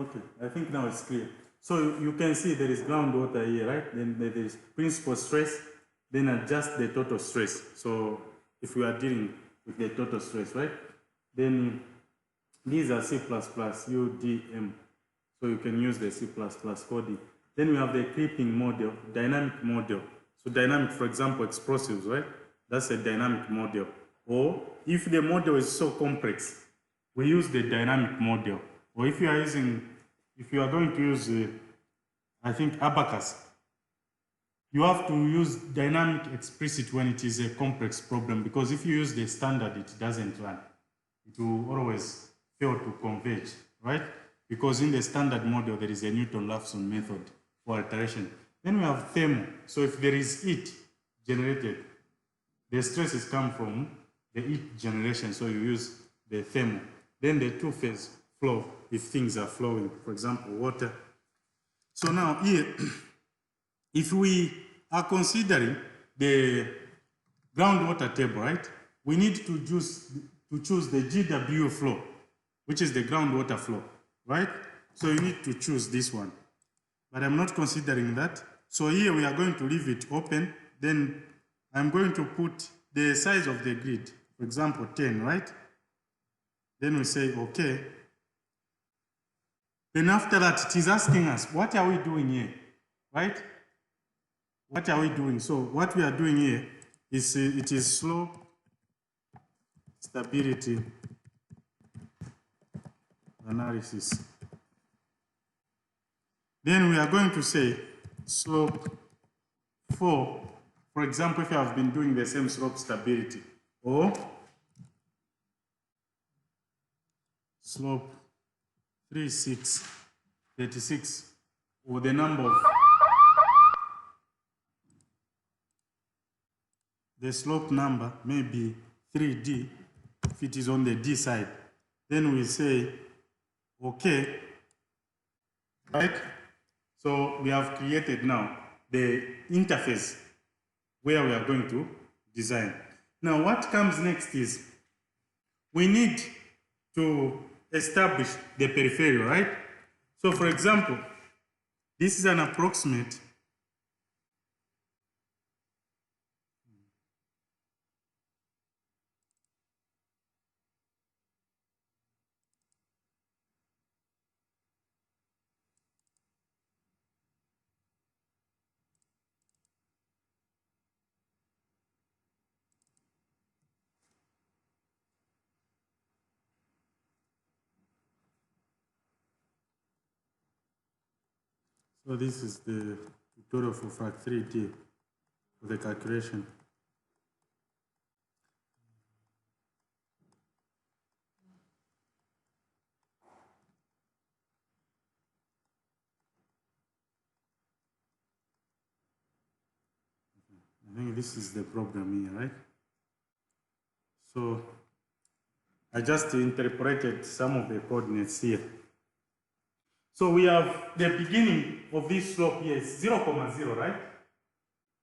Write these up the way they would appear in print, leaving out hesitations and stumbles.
Okay, I think now it's clear. So you can see there is groundwater here, right? Then there is principal stress, then adjust the total stress. So if we are dealing with the total stress, right? Then these are C++, UDM. So you can use the C++ coding. Then we have the clipping model, dynamic model. So dynamic, for example, explosives, right? That's a dynamic model. Or if the model is so complex, we use the dynamic model. Or if you are going to use, I think, Abacus, you have to use dynamic explicit when it is a complex problem, because if you use the standard, it doesn't run. It will always fail to converge, right? Because in the standard model, there is a Newton-Raphson method for alteration. Then we have thermal. So if there is heat generated, the stresses come from the heat generation, so you use the thermal. Then the two-phase flow, if things are flowing, for example, water. So now here, if we are considering the groundwater table, right, we need to choose the GW flow, which is the groundwater flow, right? So you need to choose this one. But I'm not considering that. So here we are going to leave it open. Then I'm going to put the size of the grid, for example, 10, right? Then we say, okay. Then after that, it is asking us, what are we doing here, right? What are we doing? So what we are doing here is, it is slope stability analysis. Then we are going to say slope 4, for example, if you have been doing the same slope stability, or slope 36, or the number of the slope number, maybe 3D, if it is on the D side. Then we say, okay, right? So we have created now the interface where we are going to design. Now what comes next is, we need to establish the peripheral, right? So for example, this is an approximate So this is the tutorial for Fact 3D for the calculation. I think this is the program here, right? So I just interpreted some of the coordinates here. So we have the beginning of this slope here is 0, 0, right?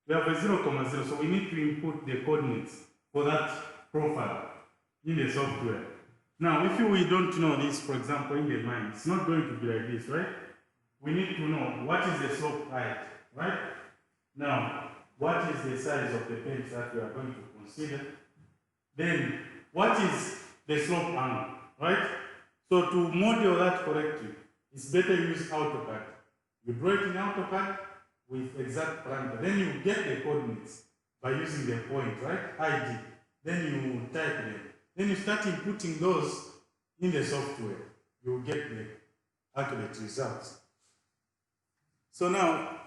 We have a 0, 0, so we need to input the coordinates for that profile in the software. Now, if we don't know this, for example, in the mind, it's not going to be like this, right? We need to know what is the slope height, right? Now, what is the size of the bench that we are going to consider? Then, what is the slope angle, right? So to model that correctly, it's better use AutoCAD. You draw it in AutoCAD with exact parameter. Then you get the coordinates by using the point, right? ID. Then you type them. Then you start inputting those in the software. You will get the accurate results. So now,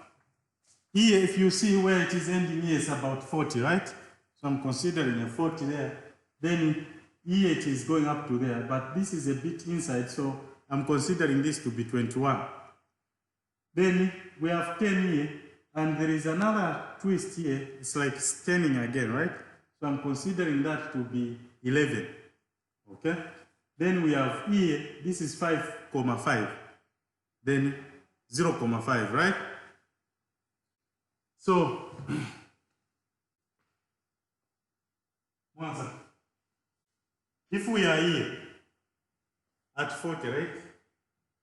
here, if you see where it is ending here, it's about 40, right? So I'm considering a 40 there. Then here it is going up to there, but this is a bit inside, so I'm considering this to be 21. Then we have 10 here, and there is another twist here. It's like turning again, right? So I'm considering that to be 11, okay? Then we have here, this is 5,5, then 0,5, right? So, one second. If we are here at 40, right?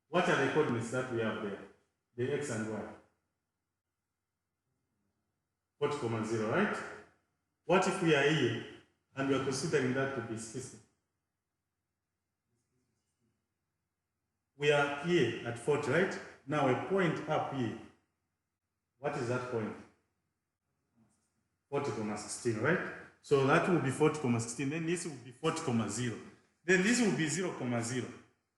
What are the coordinates that we have there? The x and y. 40, 0, right? What if we are here and we are considering that to be 60? We are here at 40, right? Now a point up here. What is that point? 40, 16, right? So that will be 40, 16. Then this will be 40, 0. Then this will be 0, 0.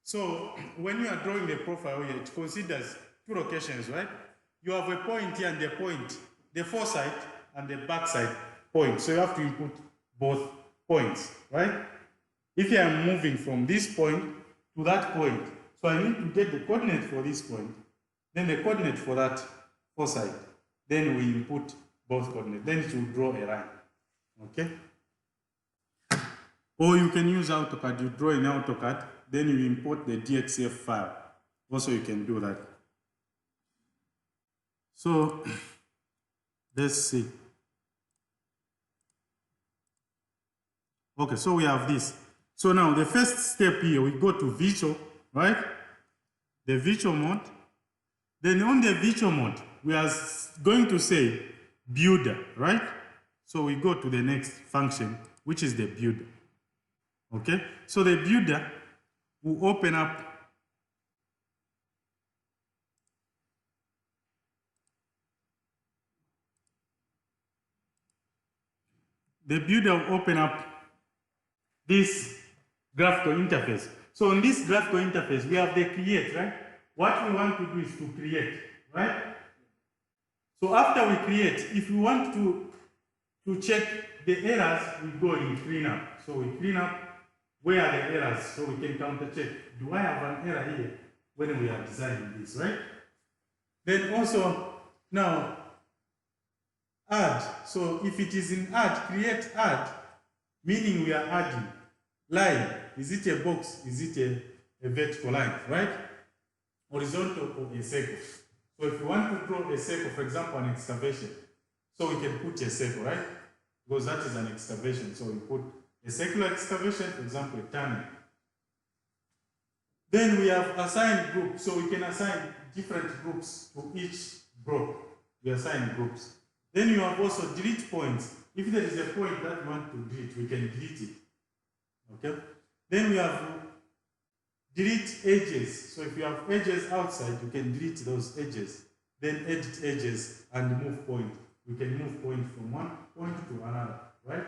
So when you are drawing the profile here, it considers two locations, right? You have a point here and the point, the foresight and the backside point. So you have to input both points, right? If I am moving from this point to that point, so I need to get the coordinate for this point, then the coordinate for that foresight. Then we input both coordinates. Then it will draw a line. Okay? Or you can use AutoCAD. You draw in AutoCAD, then you import the DXF file. Also, you can do that. So, let's see. Okay, so we have this. So now the first step here, we go to virtual, right? The virtual mode. Then on the virtual mode, we are going to say builder, right? So we go to the next function, which is the builder. Okay, so the builder will open up this graphical interface. So on this graphical interface, we have the create, right? What we want to do is to create, right? So after we create, if we want to check the errors, we go in cleanup. So we clean up where are the errors, so we can counter check. Do I have an error here when we are designing this, right? Then also, now, add. So if it is in add, create add, meaning we are adding. Line, is it a box? Is it a vertical line, right? Horizontal or a circle. So if you want to draw a circle, for example, an excavation, so we can put a circle, right? Because that is an excavation. So we put a circular excavation, for example, a tunnel. Then we have assigned groups. So we can assign different groups to each group. We assign groups. Then you have also delete points. If there is a point that we want to delete, we can delete it. Okay? Then we have delete edges. So if you have edges outside, you can delete those edges. Then edit edges and move point. We can move point from one point to another, right?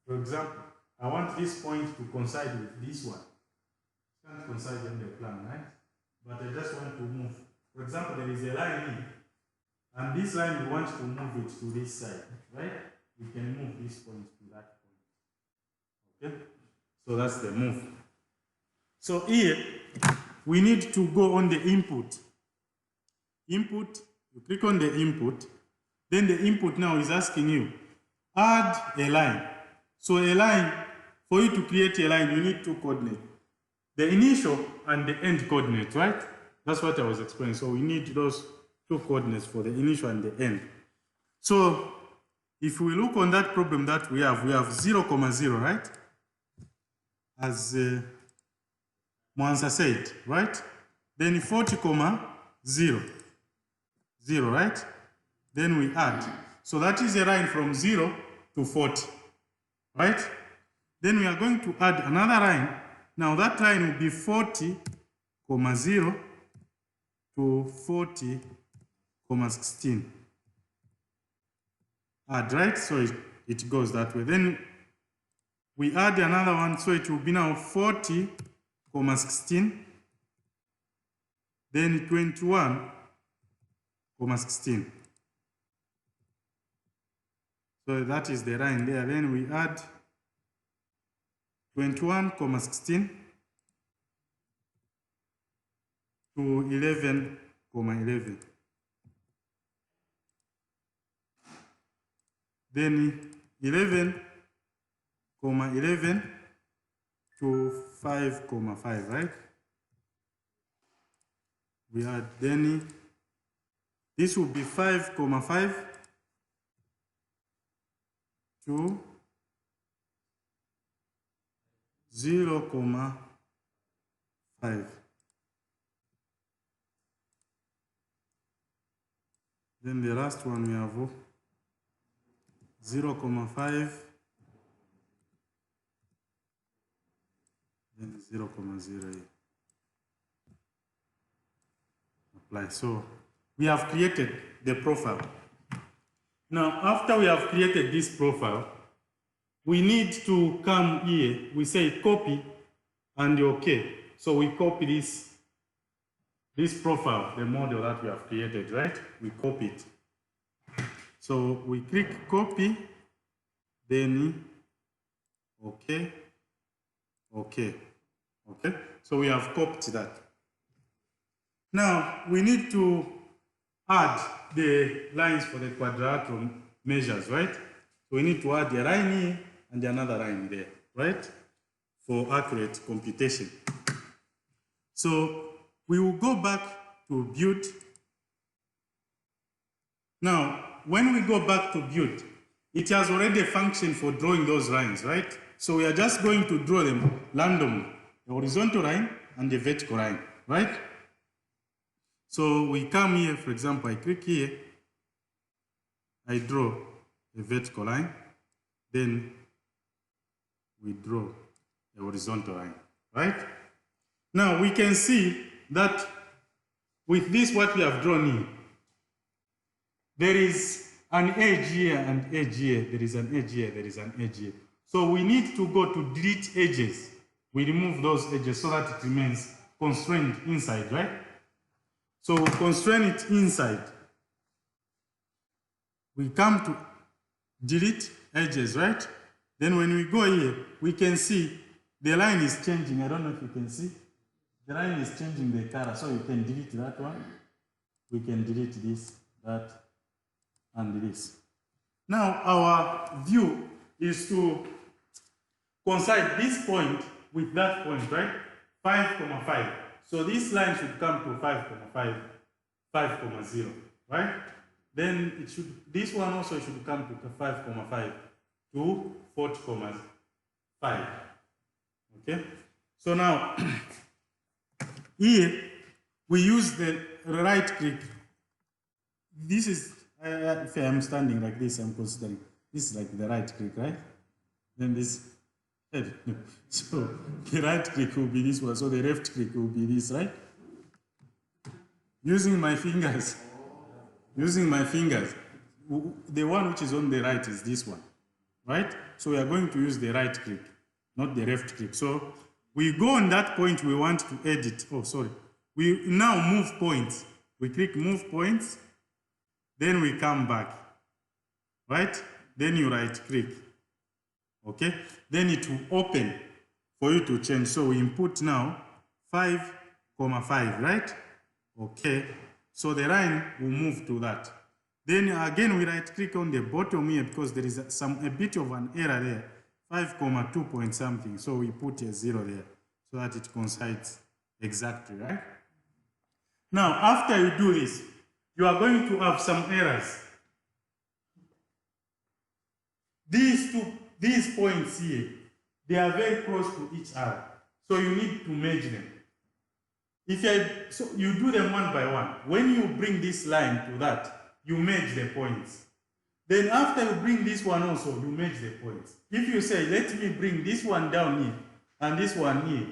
For example, I want this point to coincide with this one. It can't coincide in the plan, right? But I just want to move. For example, there is a line here. And this line, we want to move it to this side, right? We can move this point to that point. Okay? So that's the move. So here, we need to go on the input. Input, you click on the input. Then the input now is asking you, add a line. So a line, for you to create a line, you need two coordinates. The initial and the end coordinate, right? That's what I was explaining. So we need those two coordinates for the initial and the end. So if we look on that problem that we have 0, 0, right? As Mwanza said, right? Then 40, 0, 0, right? Then we add. So that is a line from 0 to 40, right? Then we are going to add another line. Now that line will be 40, 0 to 40, 16. Add, right? So it goes that way. Then we add another one, so it will be now 40, 16. Then 21, 16. So that is the line there. Then we add 21, 16 to 11, 11. Then 11, 11 to 5, 5, right? We add, then this will be 5, 5 to 0, 5. Then the last one we have 0.5, then 0.0 here. Apply. So we have created the profile. Now, after we have created this profile, we need to come here. We say copy and OK. So we copy this profile, the model that we have created, right? We copy it. So we click copy, then OK, OK, OK. So we have copied that. Now we need to add the lines for the quadrilateral measures, right? So we need to add a line here and another line there, right? For accurate computation. So we will go back to build. Now, when we go back to build, it has already a function for drawing those lines, right? So we are just going to draw them randomly, a horizontal line and a vertical line, right? So we come here, for example, I click here, I draw a vertical line, then we draw a horizontal line, right? Now we can see that with this what we have drawn here, there is an edge here and edge here, there is an edge here, there is an edge here. So we need to go to delete edges. We remove those edges so that it remains constrained inside, right? So constrain it inside. We come to delete edges, right? Then when we go here, we can see the line is changing. I don't know if you can see. The line is changing the color, so you can delete that one. We can delete this, that, and this. Now our view is to coincide this point with that point, right? 5,5. So this line should come to 5,5, 5,0, right? Then it should, this one also should come to 5,5 to 40,5. Okay? So now, here we use the right click. This is, if I'm standing like this, I'm considering this is like the right click, right? Then this head. So the right click will be this one, so the left click will be this, right? Using my fingers, the one which is on the right is this one, right? So we are going to use the right click, not the left click. So we go on that point we want to edit. Oh, sorry. We now move points. We click move points, then we come back, right? Then you right click, okay? Then it will open for you to change. So we input now 5,5, right? Okay, so the line will move to that. Then again, we right click on the bottom here because there is a bit of an error there, 5,2 point something. So we put a 0 there so that it coincides exactly, right? Now, after you do this, you are going to have some errors. These points here, they are very close to each other. So you need to merge them. So you do them one by one. When you bring this line to that, you merge the points. Then after you bring this one also, you merge the points. If you say, let me bring this one down here and this one here,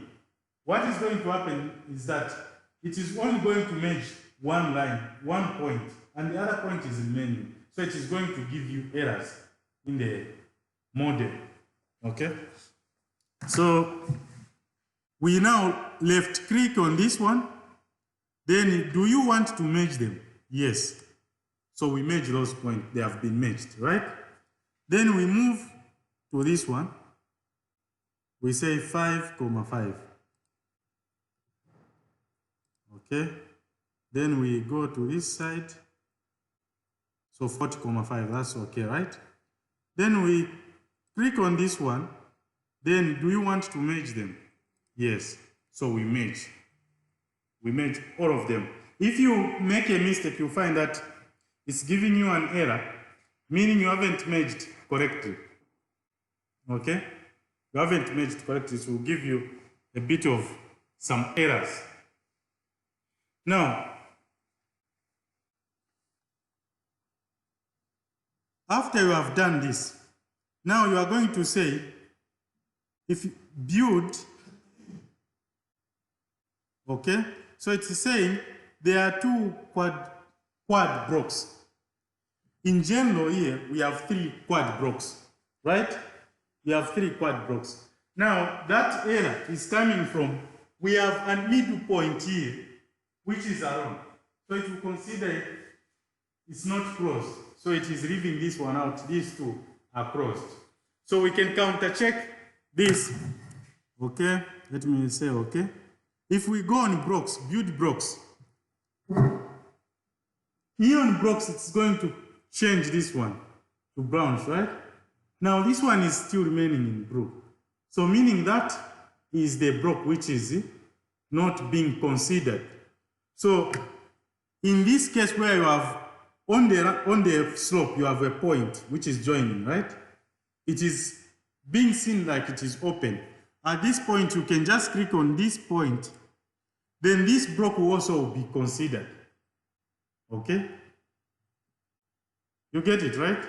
what is going to happen is that it is only going to merge one line, one point, and the other point is remaining. So it is going to give you errors in the model. Okay? So we now left click on this one. Then do you want to merge them? Yes. So we merge those points. They have been merged, right? Then we move to this one. We say 5,5. Okay. Then we go to this side. So 40,5, that's okay, right? Then we click on this one. Then do you want to merge them? Yes. So we merge. We merge all of them. If you make a mistake, you find that it's giving you an error, meaning you haven't merged correctly. Okay? You haven't merged correctly, so it will give you a bit of some errors. Now, after you have done this, now you are going to say, if build, okay? So it's saying there are two quad blocks. In general here, we have 3 quad blocks, right? We have 3 quad blocks. Now, that error is coming from, we have a middle point here, which is around. So if you consider it's not closed, so it is leaving this one out, these two are closed. So we can counter check this, okay? Let me say, okay? If we go on blocks, build blocks, here on blocks, it's going to change this one to browns, right? Now this one is still remaining in blue. So meaning that is the block which is not being considered. So in this case where you have on the slope, you have a point which is joining, right? It is being seen like it is open. At this point, you can just click on this point. Then this block will also be considered. Okay? You get it, right?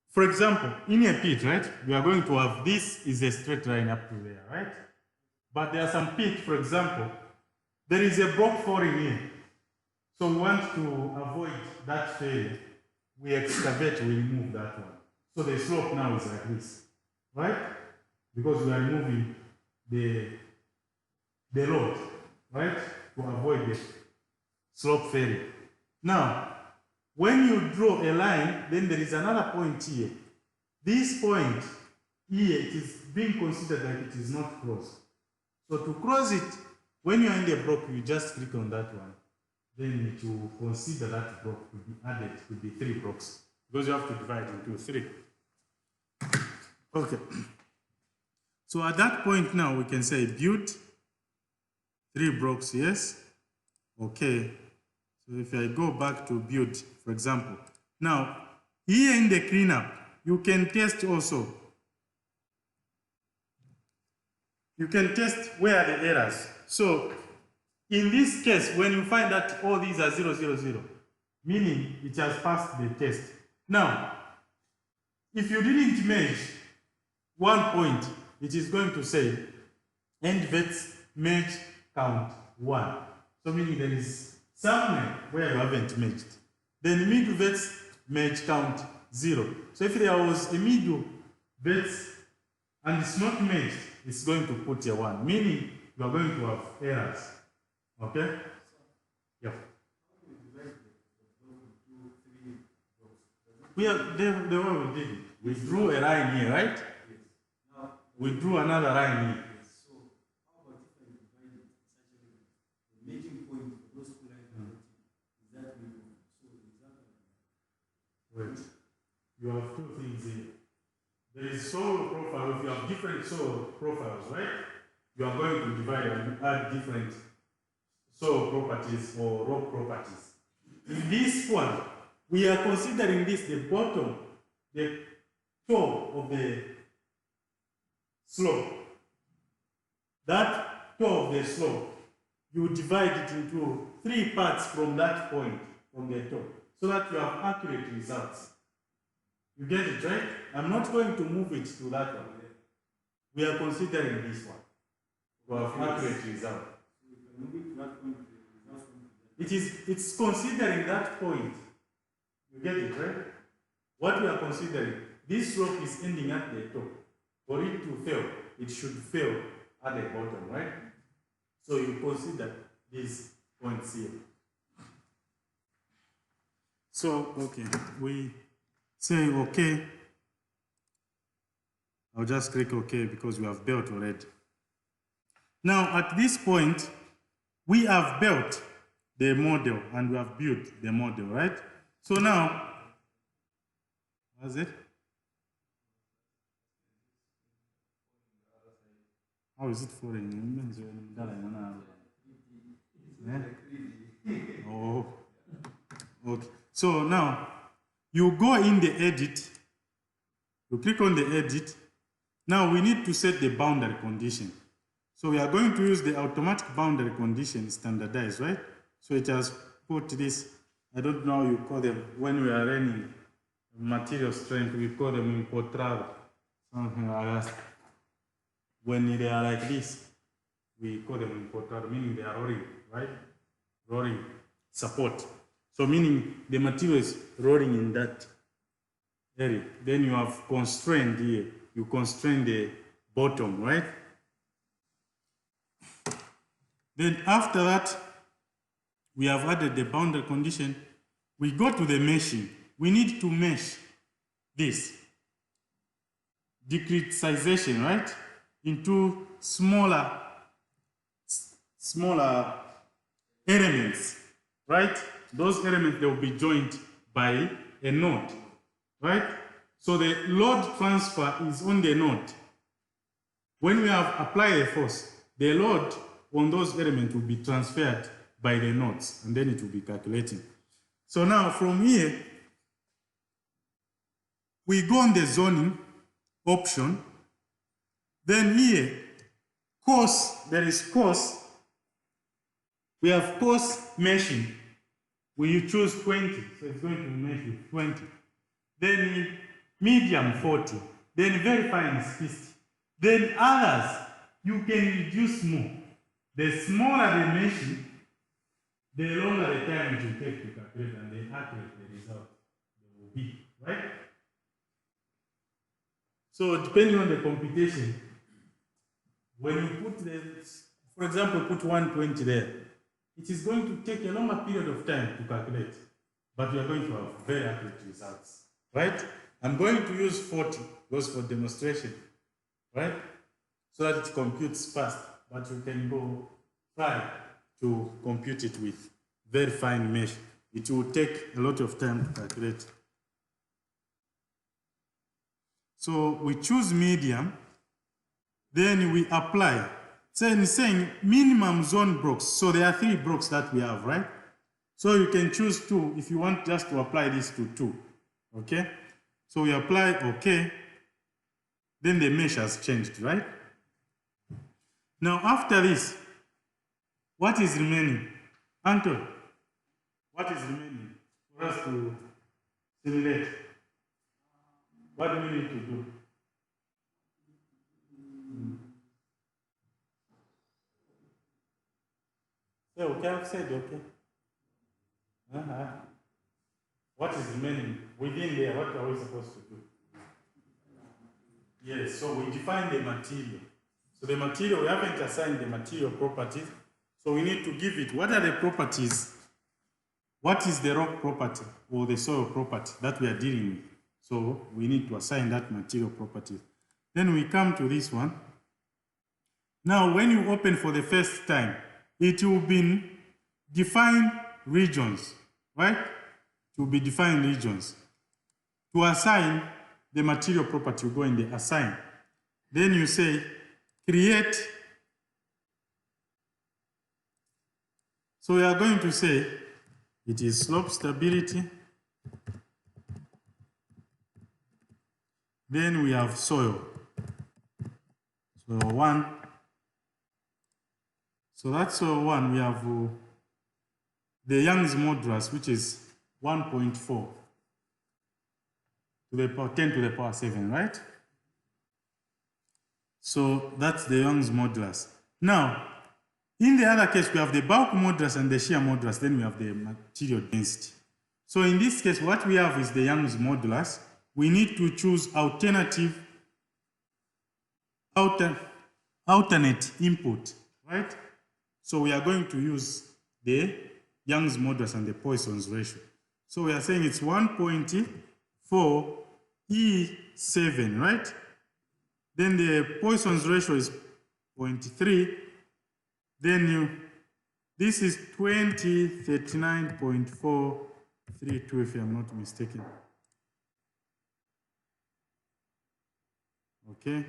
For example, in a pit, right? We are going to have this is a straight line up to there, right? But there are some pit, for example, there is a block falling in. So we want to avoid that failure. We excavate, we remove that one. So the slope now is like this, right? Because we are removing the load, right? To avoid the slope failure. Now, when you draw a line, then there is another point here. This point here, it is being considered like it is not closed. So to close it, when you are in the block, you just click on that one. Then it will consider that block to be added to be 3 blocks. Because you have to divide into 3. Okay. So at that point now, we can say build 3 blocks, yes? Okay. So if I go back to build, for example, now here in the cleanup, you can test also. You can test where are the errors. So in this case, when you find that all these are 0, 0, 0, meaning it has passed the test. Now, if you didn't merge one point, it is going to say end vets merge count 1. So meaning there is somewhere where you haven't merged. Then middle vets merge count 0. So if there was a middle vets and it's not merged, it's going to put a 1, meaning you are going to have errors. Okay? Yeah. We are the way we did it. We drew a line here, right? We drew another line here. So how about if I divide it such a way the meeting point for those 2 lines is that way? So example. Wait. You have 2 things here. There is soil profile. If you have different soil profiles, right? You are going to divide and add different soil properties or rock properties. In this one, we are considering this the bottom, the top of the slope. That top of the slope, you divide it into 3 parts from that point, from the top, so that you have accurate results. You get it, right? I'm not going to move it to that one. We are considering this one to have accurate result. It's considering that point. You get it, right? What we are considering, this slope is ending at the top. For it to fail, it should fail at the bottom, right? So you consider these points here. So, okay, we say okay. I'll just click OK because we have built already. Now, at this point, we have built the model and we have built the model, right? So now, what's it? How is it falling? Oh, okay. So now, you go in the edit, you click on the edit. Now we need to set the boundary condition. So we are going to use the automatic boundary condition standardized, right? So it has put this I don't know how you call them. When we are running material strength, we call them empotrado, something like that. When they are like this, we call them empotrado, meaning they are rolling, right? Rolling support. So meaning the material is rolling in that area. Then you have constrained here. You constrain the bottom, right? Then after that, we have added the boundary condition. We go to the meshing. We need to mesh this discretization, right, into smaller elements, right? Those elements, they will be joined by a node, right? So the load transfer is on the node. When we have applied a force, the load on those elements will be transferred by the nodes, and then it will be calculating. So now from here, we go on the zoning option. Then here, course, there is course. We have course meshing. We choose 20, so it's going to mesh with 20. Then medium 40. Then very fine is 50. Then others, you can reduce more. The smaller the meshing, the longer the time it will take to calculate, and the accurate the result will be, right? So depending on the computation, when you put for example, put 120 there, it is going to take a longer period of time to calculate, but we are going to have very accurate results, right? I'm going to use 40, goes for demonstration, right? So that it computes fast, but you can go try to compute it with very fine mesh. It will take a lot of time to calculate. So we choose medium, then we apply. So it's saying minimum zone blocks. So there are 3 blocks that we have, right? So you can choose 2 if you want just to apply this to 2, okay? So we apply okay, then the mesh has changed, right? Now after this, what is remaining? Anton, what is remaining for us to simulate? What do we need to do? So, okay, I've said okay. What is remaining within there? What are we supposed to do? Yes, so we define the material. So the material, we haven't assigned the material properties. So we need to give it, what are the properties? What is the rock property or the soil property that we are dealing with? So we need to assign that material properties. Then we come to this one. Now, when you open for the first time, it will be defined regions, right? It will be defined regions. To assign the material property, you go in the assign. Then you say create. So we are going to say it is slope stability. Then we have soil. So 1. So that's soil 1. We have the Young's modulus, which is 1.4 to the power 10 to the power 7, right? So that's the Young's modulus. Now, in the other case, we have the bulk modulus and the shear modulus, then we have the material density. So in this case, what we have is the Young's modulus. We need to choose alternate input, right? So we are going to use the Young's modulus and the Poisson's ratio. So we are saying it's 1.4 E7, right? Then the Poisson's ratio is 0.3. Then this is 2039.432 if I'm not mistaken. Okay.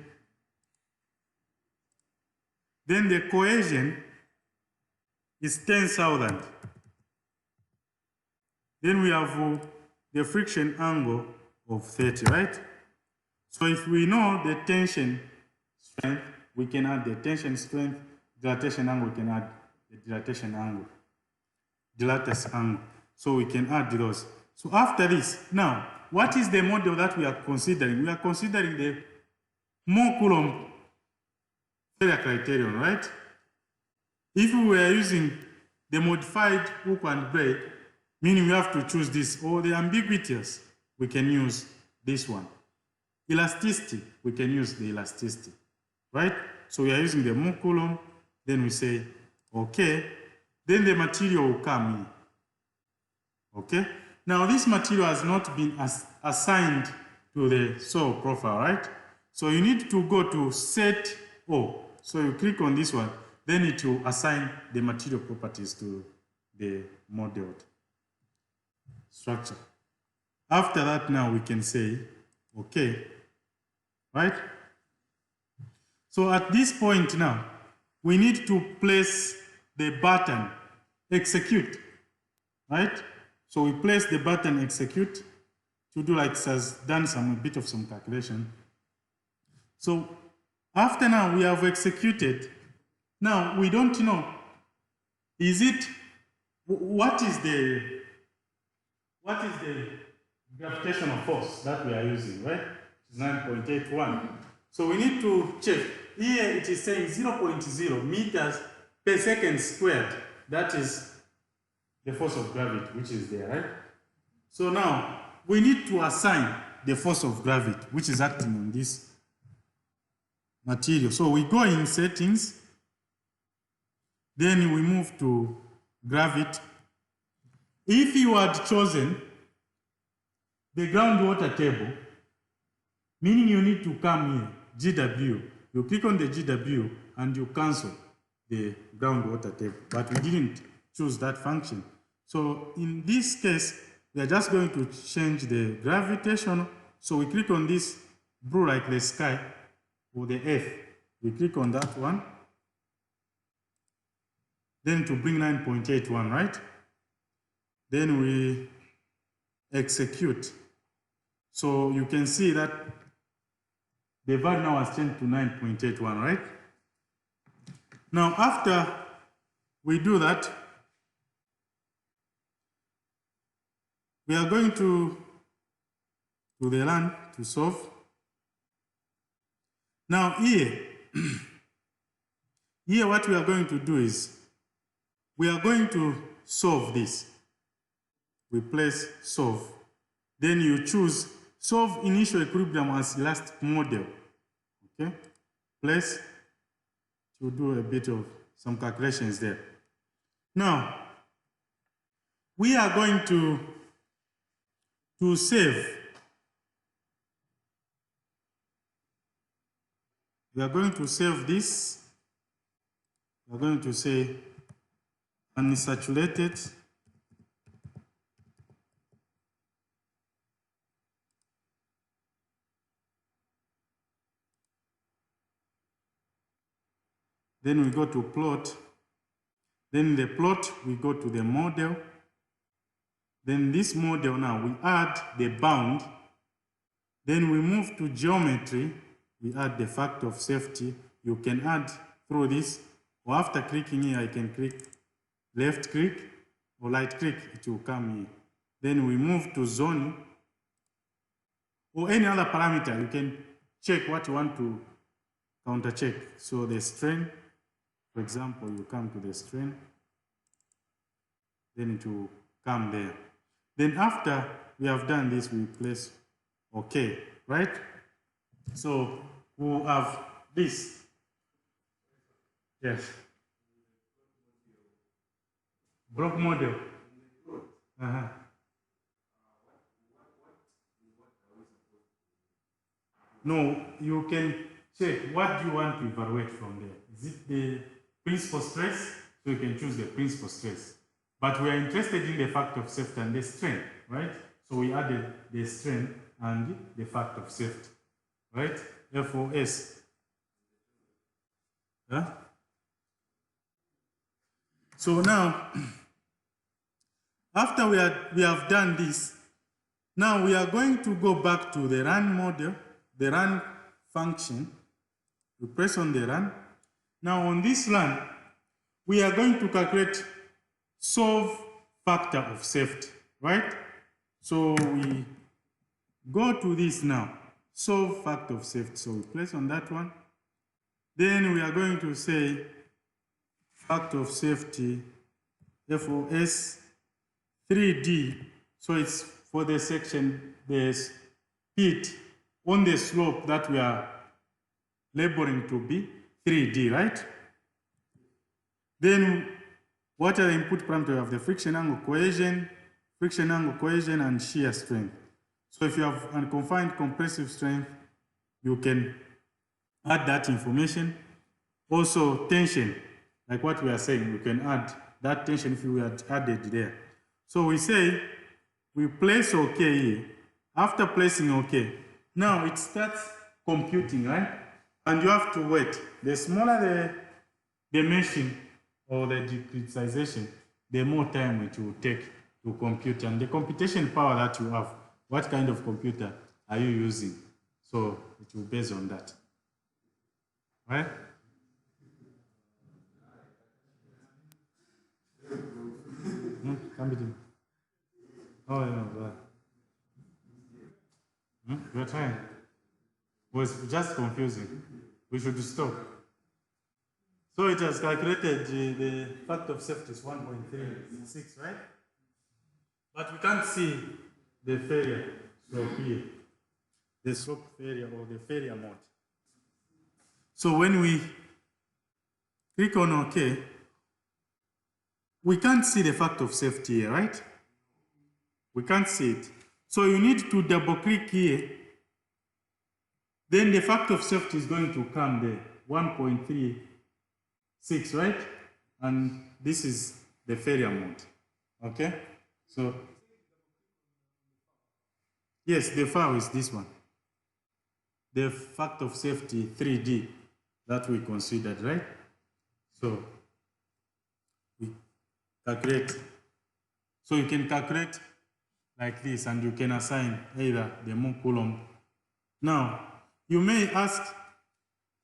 Then the cohesion is 10,000. Then we have the friction angle of 30, right? So if we know the tension strength, we can add the tension strength, dilatation angle, we can add the dilatation angle, dilatest angle. So we can add those. So after this, now, what is the model that we are considering? We are considering the Moore-Coulomb failure criterion, right? If we were using the modified hook and braid, meaning we have to choose this, or the ambiguous, we can use this one. Elasticity, we can use the elasticity, right? So we are using the Moore-Coulomb, then we say, okay, then the material will come in, okay? Now this material has not been assigned to the soil profile, right? So you need to go to set O. So you click on this one, then it will assign the material properties to the modeled structure. After that, now we can say, okay, right? So at this point now, we need to place the button execute, right? So we place the button execute to do like it has done some bit of some calculation. So after now we have executed, now we don't know, is it, what is the gravitational force that we are using, right? It's 9.81. So we need to check. Here it is saying 0.0 meters per second squared. That is the force of gravity, which is there, right? So now we need to assign the force of gravity, which is acting on this material. So we go in settings, then we move to gravity. If you had chosen the groundwater table, meaning you need to come here, GW, you click on the GW and you cancel the groundwater table, but we didn't choose that function. So in this case, we are just going to change the gravitational. So we click on this blue like the sky or the earth. We click on that one. Then to bring 9.81, right? Then we execute. So you can see that the value now has changed to 9.81, right? Now after we do that, we are going to the run to solve. Now here, here what we are going to do is, we are going to solve this. We place solve. Then you choose solve initial equilibrium as elastic model. Okay? Place to do a bit of some calculations there. Now, we are going to save. We are going to save this. We are going to say unsaturated then we go to plot. Then in the plot, we go to the model. Then this model now, we add the bound. Then we move to geometry. We add the factor of safety. You can add through this, or after clicking here, I can click left click or right click, it will come here. Then we move to zone or any other parameter. You can check what you want to counter check. So the strain, for example, you come to the strain, then it will come there. Then after we have done this, we place OK, right? So we'll have this. Yes. Block model. No, you can check what do you want to evaluate from there. Is it the principal stress? So you can choose the principal stress. But we are interested in the factor of safety and the strain, right? So we added the strain and the factor of safety, right? FOS. Yeah? So now, after we have done this, now we are going to go back to the run model, the run function. We press on the run. Now on this run, we are going to calculate solve factor of safety, right? So we go to this now, solve factor of safety. So we place on that one. Then we are going to say factor of safety, FOS 3D. So it's for the section, there's heat on the slope that we are labeling to be 3D, right? Then what are the input parameters? We have the friction angle cohesion, and shear strength. So if you have unconfined compressive strength, you can add that information. Also tension, like what we are saying, we can add that tension if we had added there. So we say, we place OK here. After placing OK, now it starts computing, right? And you have to wait. The smaller the meshing or the discretization, the more time it will take to compute. And the computation power that you have, what kind of computer are you using? So it will base on that, right? Come with him. Oh, no, God. You're trying. It was just confusing. We should stop. So it has calculated the factor of safety is 1.36, right? But we can't see the failure slope here, the slope failure or the failure mode. So when we click on OK, we can't see the factor of safety here, right? We can't see it. So you need to double click here. Then the factor of safety is going to come there, 1.36, right? And this is the failure mode, okay? So, yes, the file is this one. The factor of safety 3D that we considered, right? So, we calculate. So you can calculate like this and you can assign either the more coulomb. Now, you may ask,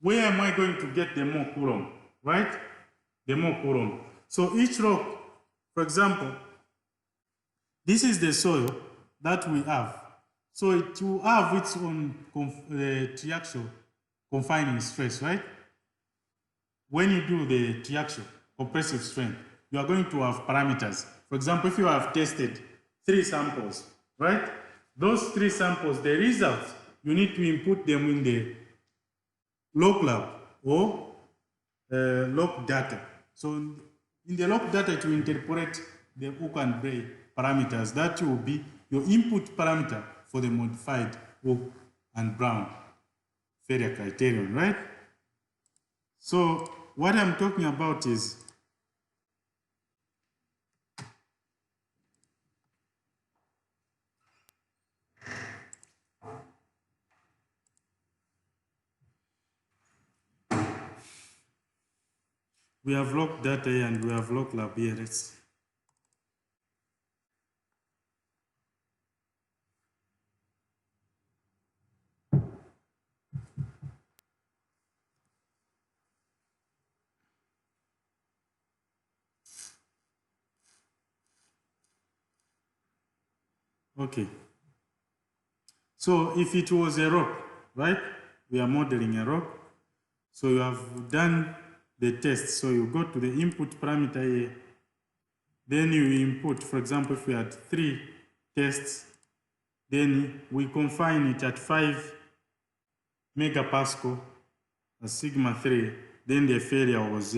where am I going to get the more coulomb, right? The more coulomb. So each rock, for example, this is the soil that we have. So it will have its own triaxial confining stress, right? When you do the triaxial compressive strength, you are going to have parameters. For example, if you have tested 3 samples, right? Those 3 samples, the results, you need to input them in the log lab or log data. So in the log data, it will interpret the Hook and Bray parameters. That will be your input parameter for the modified Hook and Brown failure criterion, right? So what I'm talking about is we have log data here and we have log lab here. Okay. So if it was a rock, right? We are modeling a rock. So you have done the test. So you go to the input parameter here. Then you input, for example, if we had 3 tests, then we confine it at 5 megapascal, a sigma 3. Then the failure was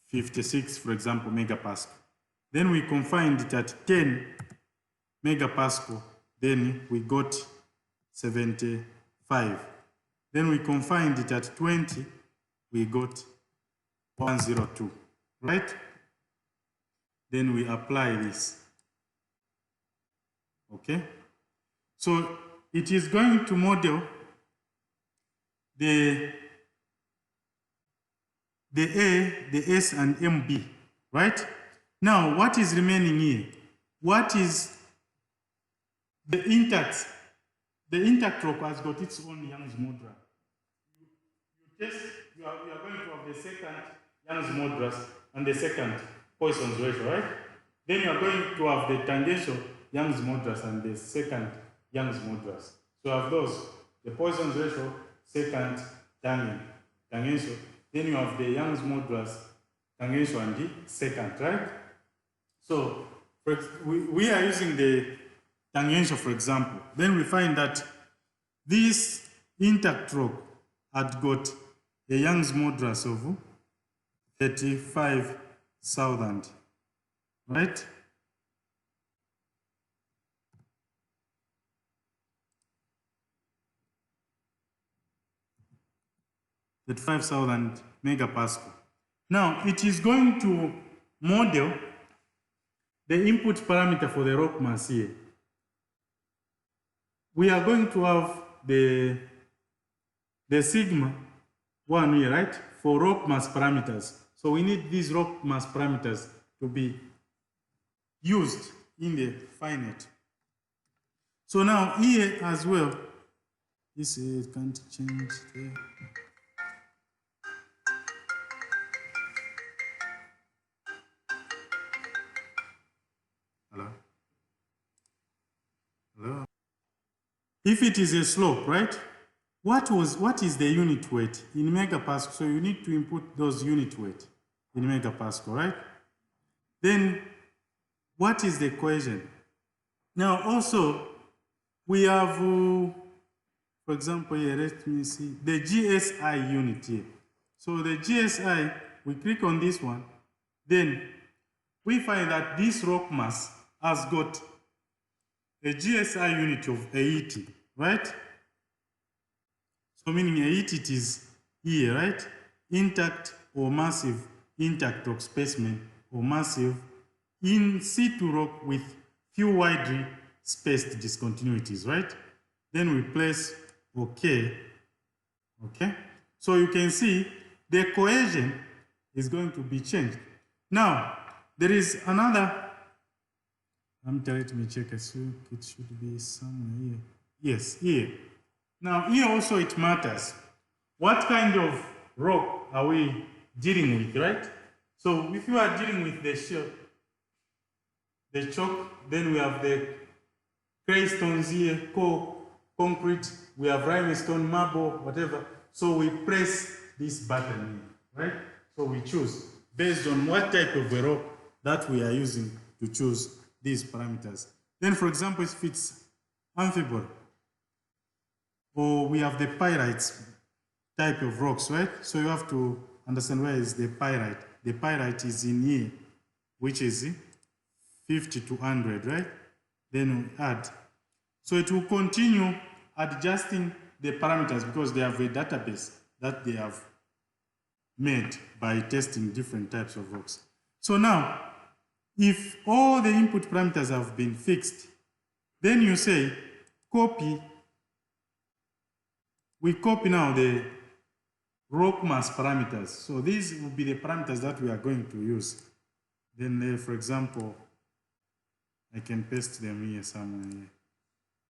56, for example, megapascal. Then we confined it at 10 megapascal. Then we got 75. Then we confined it at 20, we got 102, right? Then we apply this, okay? So it is going to model the A, the S, and MB, right? Now, what is remaining here? What is the intact? The intact rock has got its own Young's modulus. You are going to have the second Young's modulus and the second Poisson's ratio, right? Then you are going to have the tangential Young's modulus and the second Young's modulus. So you have those, the Poisson's ratio, second tangential. Then you have the Young's modulus, tangential and the second, right? So we are using the tangential, for example. Then we find that this intact rock had got a Young's modulus of 35,000, right? That 5,000 megapascal. Now it is going to model the input parameter for the rock mass here. We are going to have the sigma 1 here, right? For rock mass parameters. So we need these rock mass parameters to be used in the finite. So now here as well, this can't change there. Hello? Hello? If it is a slope, right? What is the unit weight in megapascal? So you need to input those unit weight in megapascal, right? Then what is the equation? Now also we have, for example, here, let me see, the GSI unit here. So the GSI, we click on this one, then we find that this rock mass has got a GSI unit of 80, right? So meaning 80 it is here, right? Intact or massive intact rock specimen or massive in situ rock with few widely spaced discontinuities, right? Then we place OK. Okay? So you can see the cohesion is going to be changed. Now, there is another, let me check, it should be somewhere here. Yes, here. Now, here also it matters. What kind of rock are we dealing with, right? So if you are dealing with the chalk, then we have the clay stones here, concrete, we have limestone, marble, whatever. So we press this button here, right? So we choose based on what type of a rock that we are using to choose these parameters. Then, for example, if it's amphibole, or we have the pyrites type of rocks, right? So you have to understand where is the pyrite. The pyrite is in here, which is 50 to 100, right? Then we add. So it will continue adjusting the parameters because they have a database that they have made by testing different types of rocks. So now, if all the input parameters have been fixed, then you say copy. We copy now the rock mass parameters. So these will be the parameters that we are going to use. Then, for example, I can paste them here somewhere here.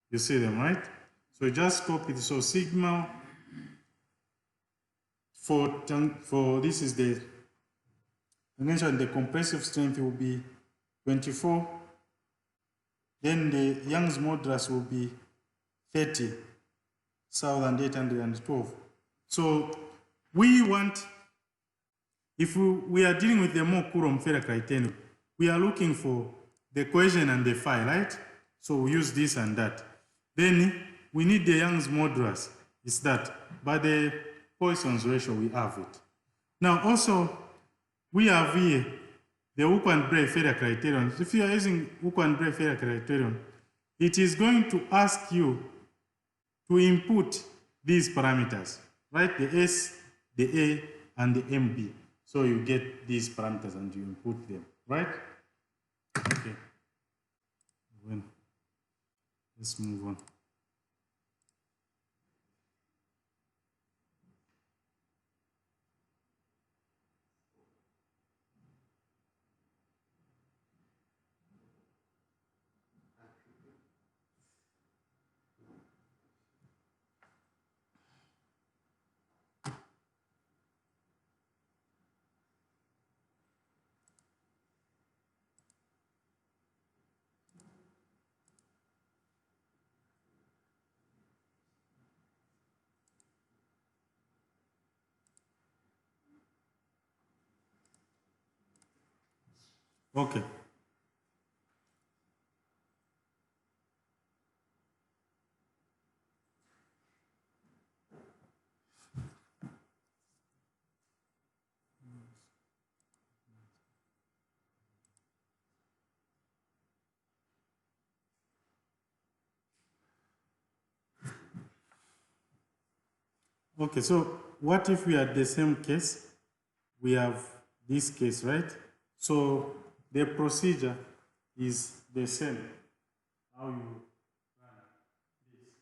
You see them, right? So you just copy it. So sigma for this is the, I mentioned the compressive strength will be 24. Then the Young's modulus will be 30,812. So we want, if we are dealing with the more Coulomb-Feller criterion, we are looking for the cohesion and the phi, right? So we use this and that. Then we need the Young's modulus, it's that. But the Poisson's ratio, we have it. Now also, we have here the Hooke and Bray-Feller criterion. If you are using Hooke and Bray-Feller criterion, it is going to ask you to input these parameters, right? The S, the A, and the MB. So you get these parameters and you input them, right? Okay. Let's move on. Okay. Okay, so what if we are the same case? We have this case, right? So the procedure is the same. How you run this.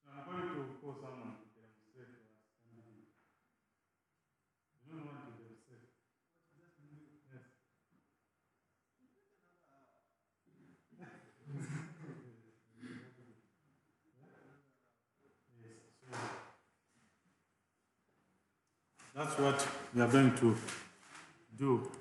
So I'm going to call someone to demonstrate to us. You don't want to demonstrate. Yes. Yes. So that's what we are going to do.